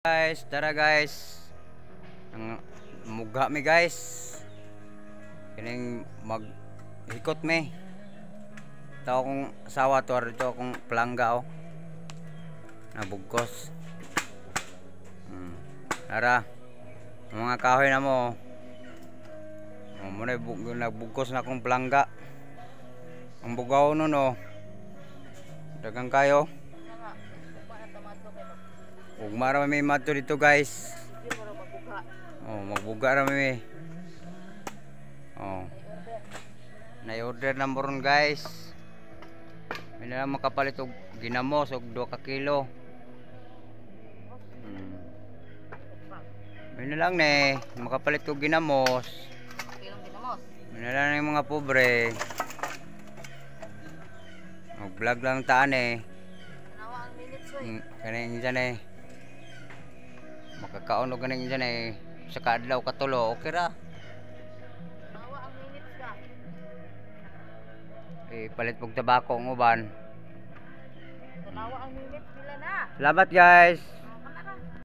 Guys, tara guys. Ang mugha mi guys. Kining mag-hikot mi. Tao kong asawa to arito akong palangga oh. Nabugkos. Tara. Mga kahoy na mo. Muna nagbugkos na akong palangga. Ang bugaw nun oh. Dagang kayo. Ug mara may mato dito guys. Oh, magbuga ra mi. Oh. Na-order na moron guys. May na lang makapalit og ginamos og 2 ka kilo. May na lang ne, makapalit og ginamos. Kilong ginamos. May na lang yung mga pobre. Mag-vlog lang taan eh. Nawa ang minutes oy. Kaning dyan eh. Makakaon o ganing dyan eh. Sa kaadlaw katulo, okay ra. Nawa ang minutes ka. Palit pog tabako ng uban. Nawa ang minutes nila na. Salamat guys.